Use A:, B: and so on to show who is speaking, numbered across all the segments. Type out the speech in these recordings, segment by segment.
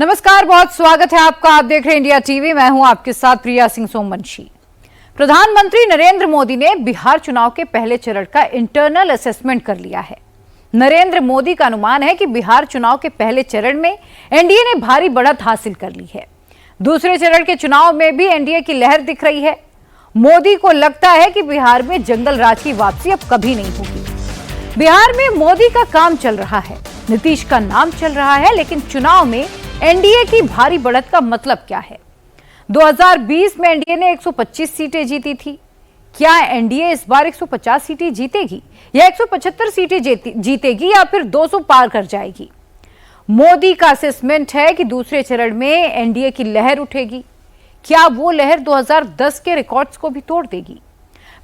A: नमस्कार, बहुत स्वागत है आपका। आप देख रहे हैं इंडिया टीवी। मैं हूं आपके साथ प्रिया सिंह सोमवंशी। प्रधानमंत्री नरेंद्र मोदी ने बिहार चुनाव के पहले चरण का इंटरनल असेसमेंट कर लिया है। नरेंद्र मोदी का अनुमान है कि बिहार चुनाव के पहले चरण में एनडीए ने भारी बढ़त हासिल कर ली है। दूसरे चरण के चुनाव में भी एनडीए की लहर दिख रही है। मोदी को लगता है कि बिहार में जंगल राज की वापसी अब कभी नहीं होगी। बिहार में मोदी का काम चल रहा है, नीतीश का नाम चल रहा है, लेकिन चुनाव में एनडीए की भारी बढ़त का मतलब क्या है? 2020 में एनडीए ने 125 सीटें जीती थी। क्या एनडीए इस बार 150 सीटें जीतेगी या 175 सीटें जीतेगी या फिर 200 पार कर जाएगी? मोदी का असेसमेंट है कि दूसरे चरण में एनडीए की लहर उठेगी। क्या वो लहर 2010 के रिकॉर्ड्स को भी तोड़ देगी?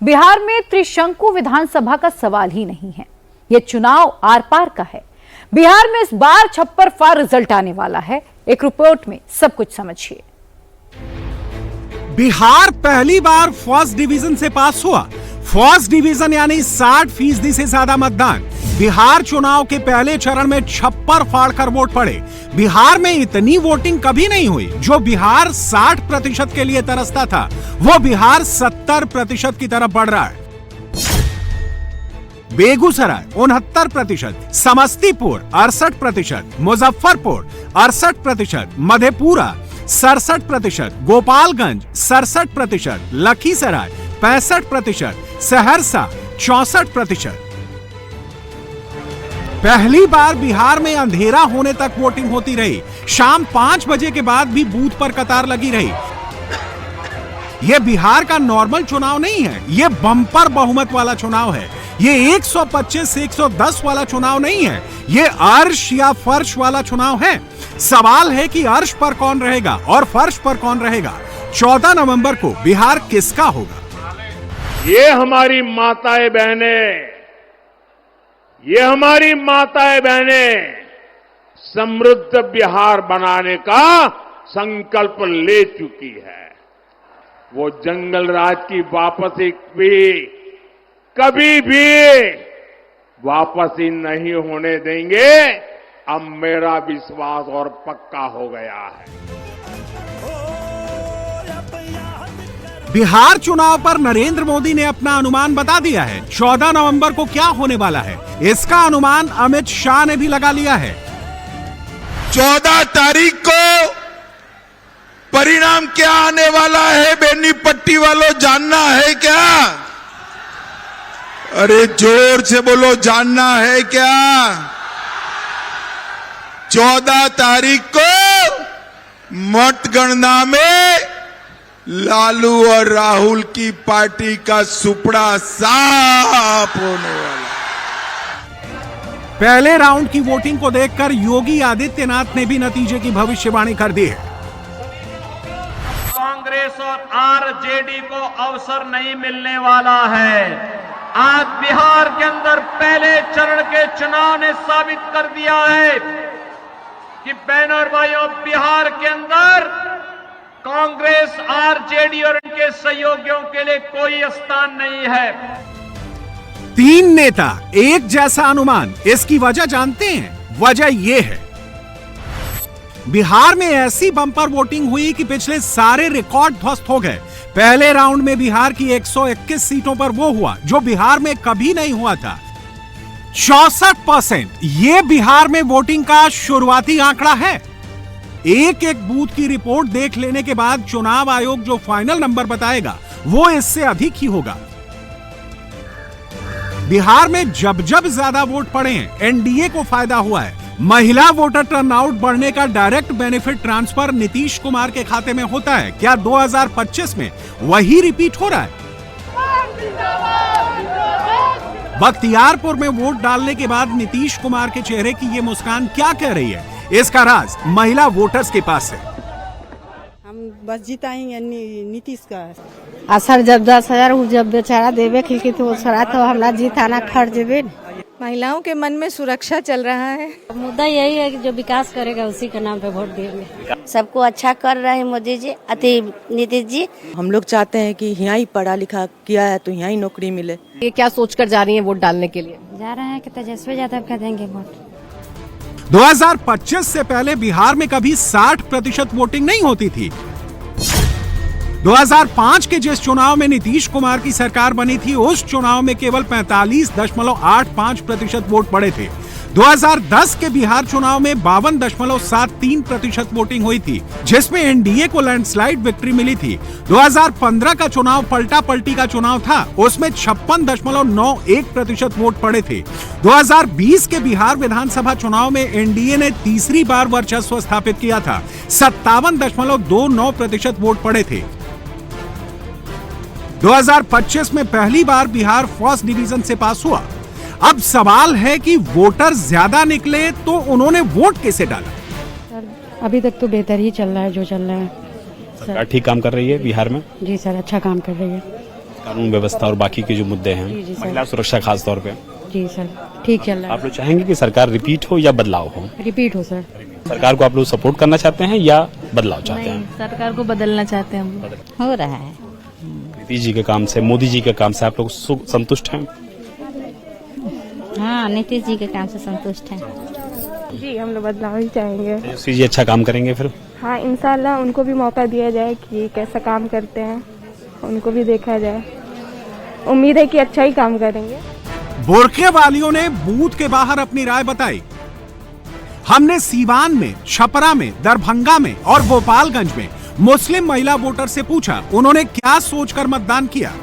A: बिहार में त्रिशंकु विधानसभा का सवाल ही नहीं है, यह चुनाव आर पार का है। बिहार में इस बार छप्पर फार रिजल्ट आने वाला है। एक रिपोर्ट में सब कुछ समझिए।
B: बिहार पहली बार फर्स्ट डिवीजन से पास हुआ। फर्स्ट डिवीजन यानी 60% से ज्यादा मतदान। बिहार चुनाव के पहले चरण में छप्पर फाड़कर वोट पड़े। बिहार में इतनी वोटिंग कभी नहीं हुई। जो बिहार 60% के लिए तरसता था, वो बिहार 70% की तरफ बढ़ रहा है। बेगूसराय 69%, समस्तीपुर 68%, मुजफ्फरपुर 68%, मधेपुरा 67%, गोपालगंज 67%, लखीसराय 65%, सहरसा 64%। पहली बार बिहार में अंधेरा होने तक वोटिंग होती रही। शाम 5 बजे के बाद भी बूथ पर कतार लगी रही। यह बिहार का नॉर्मल चुनाव नहीं है, यह बम्पर बहुमत वाला चुनाव है। ये 125 से 110 वाला चुनाव नहीं है, ये अर्श या फर्श वाला चुनाव है। सवाल है कि अर्श पर कौन रहेगा और फर्श पर कौन रहेगा। 14 नवंबर को बिहार किसका होगा?
C: ये हमारी माताएं बहनें समृद्ध बिहार बनाने का संकल्प ले चुकी है। वो जंगल राज की वापसी भी कभी भी वापसी नहीं होने देंगे, अब मेरा विश्वास और पक्का हो गया है।
B: बिहार चुनाव पर नरेंद्र मोदी ने अपना अनुमान बता दिया है। 14 नवंबर को क्या होने वाला है, इसका अनुमान अमित शाह ने भी लगा लिया है।
D: 14 तारीख को परिणाम क्या आने वाला है, बेनीपट्टी वालों जानना है क्या? अरे जोर से बोलो, जानना है क्या? 14 तारीख को मतगणना में लालू और राहुल की पार्टी का सुपड़ा साफ होने वाला।
B: पहले राउंड की वोटिंग को देखकर योगी आदित्यनाथ ने भी नतीजे की भविष्यवाणी कर दी है।
E: कांग्रेस और आरजेडी को अवसर नहीं मिलने वाला है। आज बिहार के अंदर पहले चरण के चुनाव ने साबित कर दिया है कि बहनों और भाइयों, बिहार के अंदर कांग्रेस, आरजेडी और इनके सहयोगियों के लिए कोई स्थान नहीं है।
B: 3 नेता, एक जैसा अनुमान। इसकी वजह जानते हैं? वजह यह है, बिहार में ऐसी बम्पर वोटिंग हुई कि पिछले सारे रिकॉर्ड ध्वस्त हो गए। पहले राउंड में बिहार की 121 सीटों पर वो हुआ जो बिहार में कभी नहीं हुआ था। 64% ये बिहार में वोटिंग का शुरुआती आंकड़ा है। एक एक बूथ की रिपोर्ट देख लेने के बाद चुनाव आयोग जो फाइनल नंबर बताएगा वो इससे अधिक ही होगा। बिहार में जब जब ज्यादा वोट पड़े हैं, एनडीए को फायदा हुआ है। महिला वोटर टर्नआउट बढ़ने का direct benefit transfer Nitish Kumar के खाते में होता है। क्या 2025 में वही रिपीट हो रहा है? बख्तियारपुर में वोट डालने के बाद नीतीश कुमार के चेहरे की ये मुस्कान क्या कह रही है? इसका राज महिला वोटर्स के पास है।
F: हम बस जिताएंगे नीतीश का।
G: असर जब 10,000 जब बेचारा देवे खिलकी तो सरा तो हमरा जीताना खड़ जेबे।
F: महिलाओं के मन में सुरक्षा चल रहा है।
G: मुद्दा यही है कि जो विकास करेगा उसी के नाम पे वोट देंगे।
H: सबको अच्छा कर रहे हैं मोदी जी, नीतीश जी।
F: हम लोग चाहते हैं कि यहाँ ही पढ़ा लिखा किया है तो यहाँ ही नौकरी मिले।
A: ये क्या सोचकर जा रही हैं वोट डालने के लिए?
G: जा रहे हैं कि तेजस्वी यादव का देंगे वोट।
B: 2025 से पहले बिहार में कभी 60% वोटिंग नहीं होती थी। 2005 के जिस चुनाव में नीतीश कुमार की सरकार बनी थी, उस चुनाव में केवल 45.85% वोट पड़े थे। 2010 के बिहार चुनाव में 52.73% वोटिंग हुई थी, जिसमें एनडीए को लैंडस्लाइड विक्ट्री मिली थी। 2015 का चुनाव पलटा पलटी का चुनाव था, उसमें 56.91% वोट पड़े थे। 2020 के बिहार विधानसभा चुनाव में एनडीए ने तीसरी बार वर्चस्व स्थापित किया था, 57.29% वोट पड़े थे। 2025 में पहली बार बिहार फर्स्ट डिवीजन से पास हुआ। अब सवाल है कि वोटर ज्यादा निकले तो उन्होंने वोट कैसे डाला?
G: सर अभी तक तो बेहतर ही चल रहा है जो चल रहा है।
I: सरकार ठीक काम कर रही है बिहार में?
G: जी सर, अच्छा काम कर रही है।
I: कानून व्यवस्था और बाकी के जो मुद्दे हैं,
G: जी सर।
I: महिला सुरक्षा खास तौर पे।
G: जी सर, ठीक चल रहा है।
I: आप लोग चाहेंगे कि सरकार रिपीट हो या बदलाव हो?
G: रिपीट हो सर।
I: सरकार को आप लोग सपोर्ट करना चाहते हैं या बदलाव चाहते हैं?
J: सरकार को बदलना चाहते हैं हम।
H: हो रहा है।
I: नीतीश जी के काम से, मोदी जी के काम से आप लोग संतुष्ट हैं?
H: हाँ, नीतीश जी के काम से संतुष्ट हैं।
J: जी, हम लोग बदलाव ही चाहेंगे।
I: तेजस्वी जी अच्छा काम करेंगे फिर?
J: हाँ, इंशाल्लाह उनको भी मौका दिया जाए कि कैसा काम करते हैं, उनको भी देखा जाए। उम्मीद है कि अच्छा ही काम करेंगे।
B: बुर्के वालियों ने बूथ के बाहर अपनी राय बताई। हमने सीवान में, छपरा में, दरभंगा में और गोपालगंज में मुस्लिम महिला वोटर से पूछा उन्होंने क्या सोचकर मतदान किया।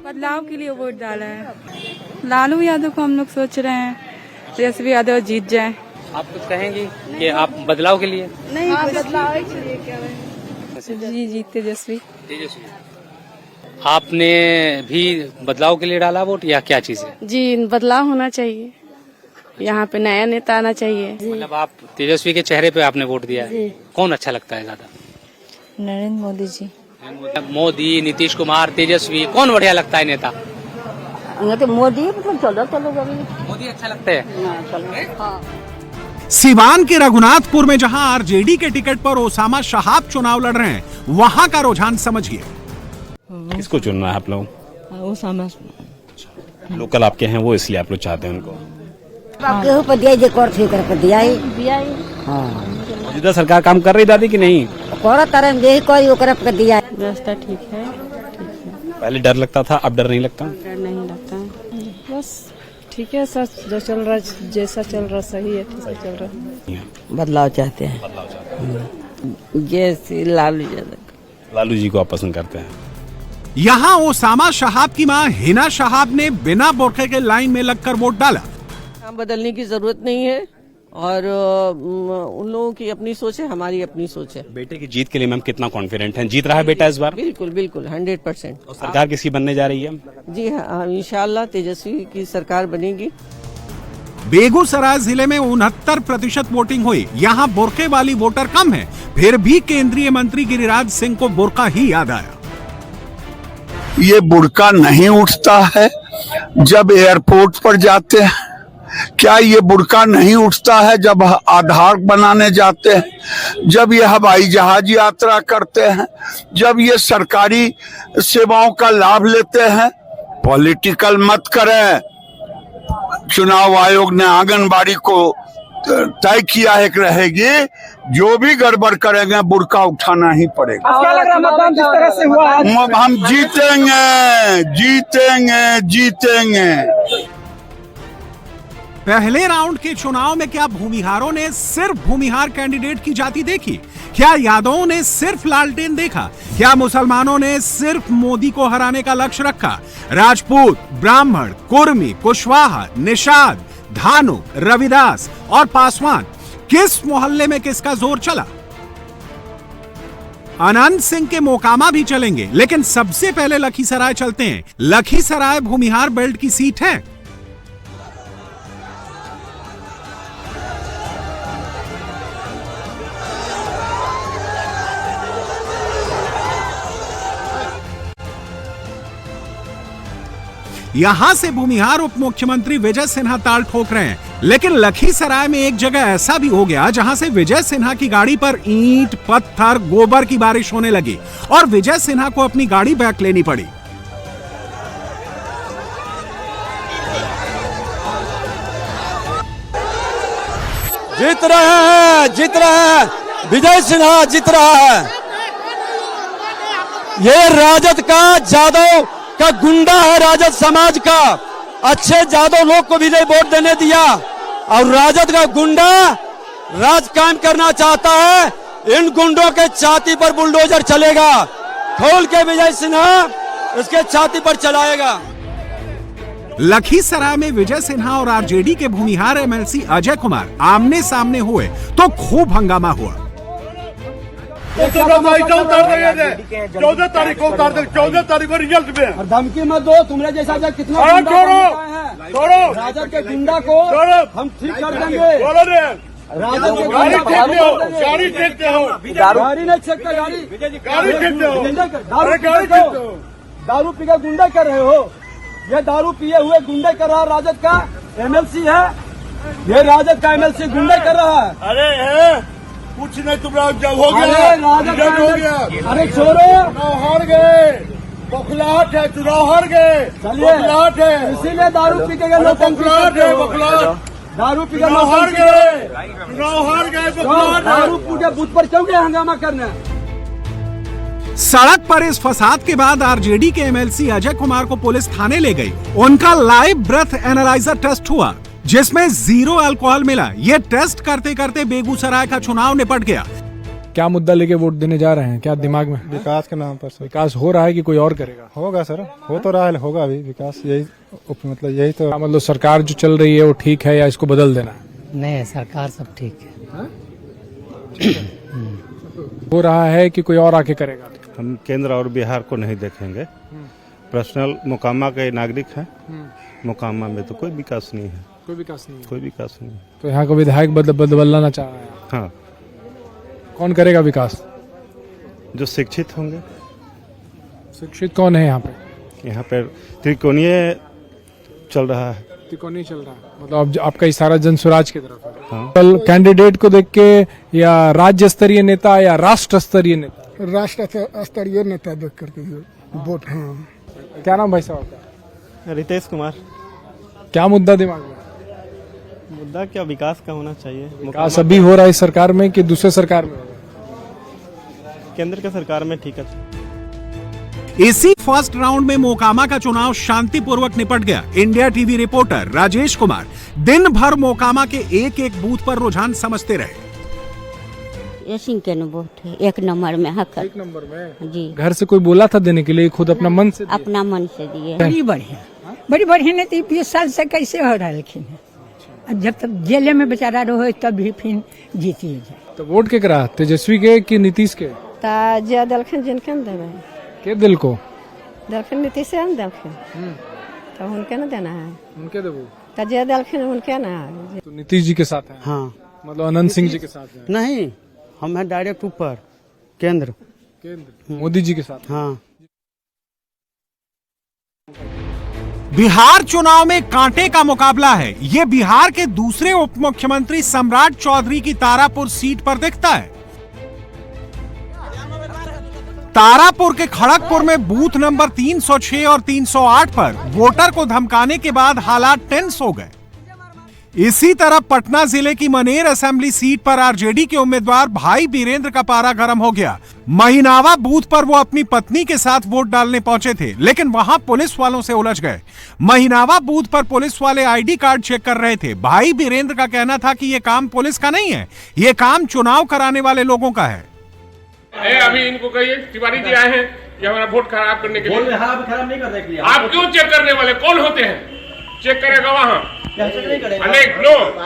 J: बदलाव के लिए वोट डाला है। लालू यादव को हम लोग सोच रहे हैं तेजस्वी यादव जीत जाए।
K: आप कुछ कहेंगी कि आप बदलाव के लिए?
J: नहीं, बदलाव के लिए क्या है? जी जी, तेजस्वी।
K: आपने भी बदलाव के लिए डाला वोट या क्या चीज है?
J: जी, बदलाव होना चाहिए, यहाँ पे नया नेता आना चाहिए।
K: मतलब आप तेजस्वी के चेहरे पे आपने वोट दिया है। कौन अच्छा लगता है ज्यादा?
J: नरेंद्र मोदी जी।
K: मोदी, नीतीश कुमार, तेजस्वी, कौन बढ़िया लगता है नेता?
H: तो मोदी चलो
K: मोदी अच्छा लगता है।
B: सीवान के रघुनाथपुर में जहां आरजेडी के टिकट पर ओसामा शहाब चुनाव लड़ रहे हैं, वहां का रुझान समझिए।
I: किसको चुनना है आप लोग?
F: ओसामा।
I: लोकल आपके हैं वो, इसलिए आप लोग चाहते हैं उनको?
H: केहू पर दिया पर दिया
I: मौजूदा सरकार काम कर रही दादी कि नहीं?
H: पर दिया।
J: व्यवस्था ठीक है।
I: पहले डर लगता था, अब डर नहीं लगता?
J: डर नहीं लगता है, बस ठीक है। सर जो चल रहा है, जैसा चल रहा सही है, ठीक चल रहा है।
F: बदलाव चाहते हैं। जैसे
I: लालू जी को आप पसंद करते हैं?
B: यहां ओसामा शहाब की मां हिना शहाब ने बिना बुर्के के लाइन में लगकर वोट डाला।
F: बदलने की जरूरत नहीं है और उन लोगों की अपनी सोच है, हमारी अपनी सोच है।
I: बेटे की जीत के लिए मैम कितना कॉन्फिडेंट है? जीत रहा है बेटा इस बार?
F: बिल्कुल बिल्कुल 100%।
I: और सरकार किसकी बनने जा रही है?
F: जी हाँ, इंशाल्लाह तेजस्वी की सरकार बनेगी।
B: बेगूसराय जिले में 69% वोटिंग हुई। यहाँ बुर्के वाली वोटर कम है, फिर भी केंद्रीय मंत्री गिरिराज सिंह को बुर्का ही याद आया।
D: ये बुर्का नहीं उठता है जब एयरपोर्ट पर जाते हैं? क्या ये बुर्का नहीं उठता है जब आधार बनाने जाते हैं, जब ये हवाई जहाज यात्रा करते हैं, जब ये सरकारी सेवाओं का लाभ लेते हैं? पॉलिटिकल मत करें। चुनाव आयोग ने आंगनबाड़ी को तय किया है कि रहेगी, जो भी गड़बड़ करेंगे बुर्का उठाना ही पड़ेगा।
L: क्या लग रहा है मतदान जिस तरह से हुआ?
D: हम जीतेंगे जीतेंगे जीतेंगे।
B: पहले राउंड के चुनाव में क्या भूमिहारों ने सिर्फ भूमिहार कैंडिडेट की जाति देखी? क्या यादवों ने सिर्फ लालटेन देखा? क्या मुसलमानों ने सिर्फ मोदी को हराने का लक्ष्य रखा? राजपूत, ब्राह्मण, कुर्मी, कुशवाहा, निषाद, धानु, रविदास और पासवान, किस मोहल्ले में किसका जोर चला? अनंत सिंह के मोकामा भी चलेंगे, लेकिन सबसे पहले लखीसराय चलते हैं। लखीसराय भूमिहार बेल्ट की सीट है। यहां से भूमिहार उप मुख्यमंत्री विजय सिन्हा ताल ठोक रहे हैं, लेकिन लखीसराय में एक जगह ऐसा भी हो गया जहां से विजय सिन्हा की गाड़ी पर ईंट, पत्थर, गोबर की बारिश होने लगी और विजय सिन्हा को अपनी गाड़ी बैक लेनी पड़ी।
L: जीत रहे हैं। विजय सिन्हा जीत रहा है। ये राजद का, जादव का गुंडा है, राजद समाज का। अच्छे जादव लोग को विजय वोट देने दिया और राजद का गुंडा राज कायम करना चाहता है। इन गुंडों के छाती पर बुलडोजर चलेगा। खोल के विजय सिन्हा उसके छाती पर चलाएगा।
B: लखीसराय में विजय सिन्हा और आरजेडी के भूमिहार एमएलसी अजय कुमार आमने सामने हुए तो खूब हंगामा हुआ।
L: 14 तारीख को उतार देंगे, 14 तारीख को रिजल्ट में। और धमकी मत दो, तुम्हारे जैसा कितना राजद के गुंडा को हम ठीक कर देंगे। राजद के गाड़ी ठेकते हो, गाड़ी ठेकते हो, गाड़ी नहीं ठेकते, गाड़ी ठेकते हो, दारू पी के गुंडा कर रहे हो। ये दारू पिए हुए गुंडे कर रहा राजद का एमएलसी है। ये राजद का एमएलसी गुंडे कर रहा है। अरे कुछ नहीं, तुम्हारा जब हो गया, अरे छोड़ो, हार गए, बखलाहट है, चुनाव हार गए, बखलाहट है, इसीलिए दारू पी के बखलाहट है, बखलाहट, दारू पी के हार गए, चुनाव हार गए, दारू पूरे बूथ पर क्यों गए हंगामा करने।
B: सड़क पर इस फसाद के बाद आरजेडी के एमएलसी अजय कुमार को पुलिस थाने ले गई। उनका लाइव ब्रेथ एनालाइजर टेस्ट हुआ जिसमें 0 अल्कोहल मिला। ये टेस्ट करते करते बेगूसराय का चुनाव निपट गया।
M: क्या मुद्दा लेके वोट देने जा रहे हैं, क्या दिमाग में?
N: विकास के नाम पर सर।
M: विकास हो रहा है कि कोई और करेगा?
N: होगा सर, हो तो रहा है, होगा अभी विकास। यही मतलब यही तो
M: मतलब सरकार जो चल रही है वो ठीक है या इसको बदल देना है?
O: नहीं, सरकार सब ठीक है।
M: हो रहा है कि कोई और आके करेगा?
I: हम केंद्र और बिहार को नहीं देखेंगे। पर्सनल मोकामा के नागरिक हैं। मोकामा में तो कोई विकास नहीं है।
M: कोई विकास नहीं है।
I: कोई विकास नहीं।
M: तो यहाँ का विधायक बदलना चाह रहे हैं?
I: हाँ।
M: कौन करेगा विकास?
I: जो शिक्षित होंगे।
M: शिक्षित कौन है यहाँ पे?
I: यहाँ पर त्रिकोणीय चल रहा है।
M: त्रिकोणीय चल रहा है, मतलब अब आपका इशारा जन स्वराज की तरफ है।
I: हाँ।
M: कल कैंडिडेट को देख के या राज्य स्तरीय नेता या राष्ट्र स्तरीय नेता?
N: राष्ट्र स्तरीय नेता देख करके वोट। हाँ।
M: क्या नाम भाई साहब का?
N: रितेश कुमार।
M: क्या मुद्दा दिमाग में?
N: मुद्दा क्या, विकास का होना चाहिए।
M: विकास अभी हो रहा है इस सरकार में कि दूसरे सरकार में?
N: केंद्र के सरकार में ठीक है।
B: इसी फर्स्ट राउंड में मोकामा का चुनाव शांतिपूर्वक निपट गया। India TV reporter Rajesh Kumar दिन भर मोकामा के एक एक बूथ पर रुझान समझते रहे।
H: वोट है 1 नंबर में। हक
M: 1 नंबर में
H: जी।
M: घर से कोई बोला था देने के लिए? खुद अपना मन से दिए?
H: अपना मन से दिए।
O: बड़ी बढ़िया नहीं तो 20 साल से कैसे हो रहा है। जब तक जेल में बेचारा रहो तब भी फिर जीती जाए।
M: तो वोट के करा, तेजस्वी के कि नीतीश के?
G: दलखन जिनके
M: के दिल को
G: दलखन नीतीश से दलखन तो उनके न देना है।
M: उनके देवो
G: तो जे दलखन उनके ना।
M: तो नीतीश जी के साथ है?
F: हाँ,
M: मतलब अनंत सिंह जी के साथ है?
F: नहीं, हम हैं डायरेक्ट ऊपर केंद्र।
M: मोदी जी के साथ?
F: हाँ।
B: बिहार चुनाव में कांटे का मुकाबला है। ये बिहार के दूसरे उप मुख्यमंत्री सम्राट चौधरी की तारापुर सीट पर दिखता है। तारापुर के खड़गपुर में बूथ नंबर 306 और 308 पर वोटर को धमकाने के बाद हालात टेंस हो गए। इसी तरह पटना जिले की मनेर असेंबली सीट पर आरजेडी के उम्मीदवार भाई बीरेंद्र का पारा गर्म हो गया। महीनावा बूथ पर वो अपनी पत्नी के साथ वोट डालने पहुंचे थे, लेकिन वहां पुलिस वालों से उलझ गए। महीनावा बूथ पर पुलिस वाले आईडी कार्ड चेक कर रहे थे। भाई बीरेंद्र का कहना था कि ये काम पुलिस का नहीं है, ये काम चुनाव कराने वाले लोगों का है।
C: अभी इनको कहिए, तिवारी जी आए हैं ये हमारा वोट खराब करने के लिए। खराब नहीं करने के लिए आप क्यों चेक करने वाले? कौन होते हैं? चेक करेगा वहाँ अनेक लोग।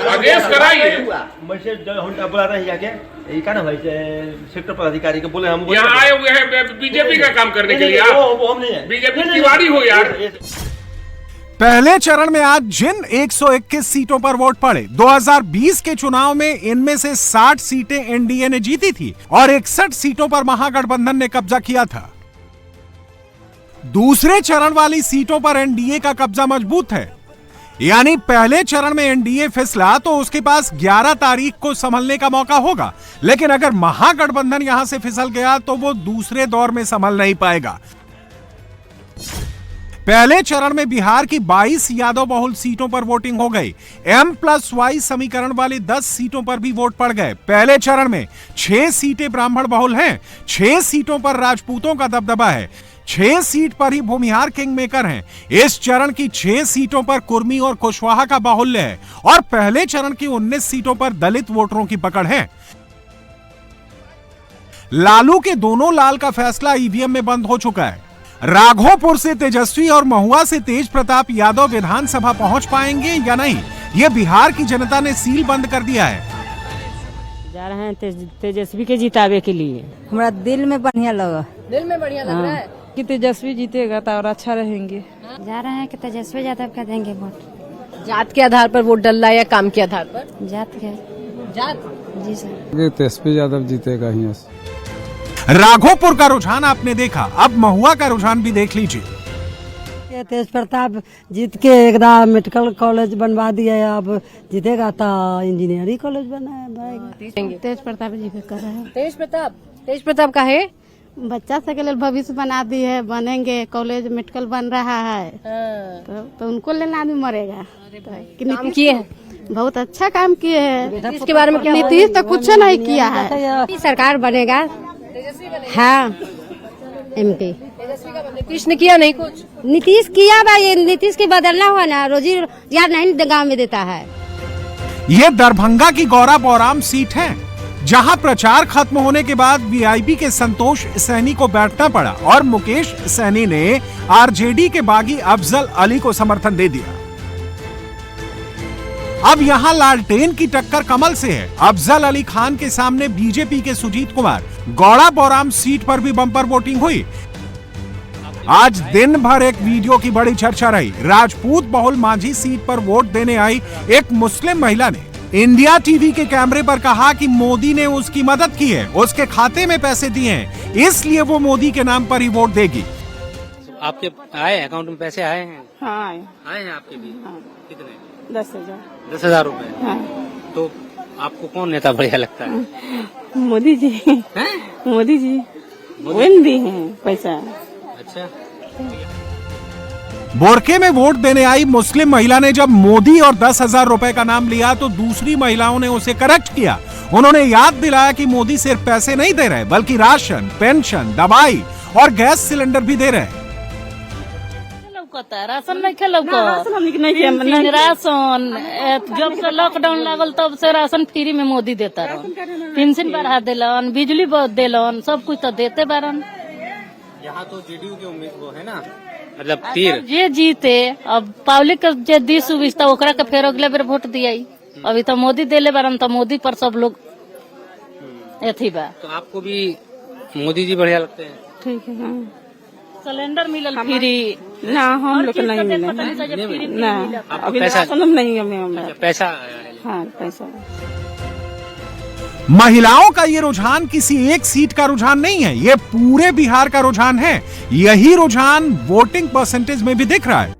C: आदेश कराइए।
P: सेक्टर पदाधिकारी को बोले हम
C: यहाँ आए हुए हैं बीजेपी का काम करने के लिए। बीजेपी तिवारी हो यार।
B: पहले चरण में आज जिन 121 सीटों पर वोट पड़े, 2020 के चुनाव में इनमें से 60 सीटें एनडीए ने जीती थी और 61 सीटों पर महागठबंधन ने कब्जा किया था। दूसरे चरण वाली सीटों पर एनडीए का कब्जा मजबूत है, यानी पहले चरण में एनडीए फिसला तो उसके पास 11 तारीख को संभलने का मौका होगा, लेकिन अगर महागठबंधन यहां से फिसल गया तो वो दूसरे दौर में संभल नहीं पाएगा। पहले चरण में बिहार की 22 यादव बहुल सीटों पर वोटिंग हो गई। M+Y समीकरण वाली 10 सीटों पर भी वोट पड़ गए। पहले चरण में 6 सीटें ब्राह्मण बहुल हैं, 6 सीटों पर राजपूतों का दबदबा है, 6 सीट पर ही भूमिहार किंग मेकर हैं। इस चरण की 6 सीटों पर कुर्मी और कुशवाहा का बाहुल्य है और पहले चरण की 19 सीटों पर दलित वोटरों की पकड़ है। लालू के दोनों लाल का फैसला ईवीएम में बंद हो चुका है। राघोपुर से तेजस्वी और महुआ से तेज प्रताप यादव विधानसभा पहुंच पाएंगे या नहीं, ये बिहार की जनता ने सील बंद कर दिया है।
Q: जा रहे हैं तेजस्वी के जितावे के लिए। हमारा दिल में बढ़िया लगा।
R: दिल में बढ़िया लग रहा है
Q: कि तेजस्वी जीतेगा तो और अच्छा रहेंगे।
H: जा रहे हैं कि तेजस्वी यादव का देंगे वोट।
R: जात के आधार पर वोट डल रहा है या काम के आधार पर?
H: जात के।
R: जात?
H: जी सर।
N: तेजस्वी यादव जीतेगा ही।
B: राघोपुर का रुझान आपने देखा, अब महुआ का रुझान भी देख लीजिए।
G: तेज प्रताप जीत के एकदम मेडिकल कॉलेज बनवा दिया, अब जीतेगा तो इंजीनियरिंग कॉलेज बनाएगा।
H: तेज प्रताप जी कर रहे हैं।
R: तेज प्रताप का है
H: बच्चा से के लिए भविष्य बना दी है, बनेंगे, कॉलेज मेडिकल बन रहा है तो उनको लेना आदमी मरेगा।
R: काम किए हैं,
H: बहुत अच्छा काम किए हैं।
R: इसके बारे में क्या?
H: नीतीश तो कुछ नहीं किया है।
R: सरकार बनेगा।
H: हाँ MP
R: नीतीश ने किया नहीं कुछ।
H: नीतीश किया भाई, नीतीश की बदलना हुआ ना, रोजी यार नहीं गाँव में देता है।
B: ये दरभंगा की गौरा बौराम सीट है, जहां प्रचार खत्म होने के बाद वीआईपी के संतोष सैनी को बैठना पड़ा और मुकेश सैनी ने आरजेडी के बागी अफजल अली को समर्थन दे दिया। अब यहां लालटेन की टक्कर कमल से है। अफजल अली खान के सामने बीजेपी के सुजीत कुमार। गौड़ा बौराम सीट पर भी बम्पर वोटिंग हुई। आज दिन भर एक वीडियो की बड़ी चर्चा रही। राजपूत बहुल मांझी सीट पर वोट देने आई एक मुस्लिम महिला ने इंडिया टीवी के कैमरे पर कहा कि मोदी ने उसकी मदद की है, उसके खाते में पैसे दिए हैं, इसलिए वो मोदी के नाम पर ही वोट देगी।
K: आपके आए अकाउंट में पैसे आए हैं?
Q: हाँ
K: आए हैं आपके भी।
Q: हाँ।
K: कितने?
Q: 10,000।
K: 10,000 रुपए।
Q: हाँ।
K: तो आपको कौन नेता बढ़िया लगता है?
Q: मोदी जी। मोदी जी वही दी है पैसा।
K: अच्छा।
B: बोरके में वोट देने आई मुस्लिम महिला ने जब मोदी और 10,000 रुपए का नाम लिया तो दूसरी महिलाओं ने उसे करेक्ट किया। उन्होंने याद दिलाया कि मोदी सिर्फ पैसे नहीं दे रहे बल्कि राशन, पेंशन, दवाई और गैस सिलेंडर भी दे रहे हैं।
Q: राशन नहीं खेलो राशन जब से लॉकडाउन लागल तब से राशन फ्री में मोदी देता रहा। पेंशन बढ़ा दिलन, बिजली बहुत दिलन, सब कुछ तो देते बारन।
K: यहाँ तो जेडीयू के उम्मीद वो है ना, मतलब तीर
Q: जे जीते। अब पब्लिक के जे दी सुविधा ओकरा के फिर अगले बेर वोट दिया। अभी तो मोदी देले बारन तो मोदी पर सब लोग एथी बा।
K: तो आपको भी मोदी जी बढ़िया लगते हैं?
Q: ठीक है। सिलेंडर मिलल फ्री ना, हम लोग नहीं मिले ना। अभी राशन नहीं हमें
K: पैसा।
Q: हाँ पैसा।
B: महिलाओं का ये रुझान किसी एक सीट का रुझान नहीं है, ये पूरे बिहार का रुझान है। यही रुझान वोटिंग परसेंटेज में भी दिख रहा है।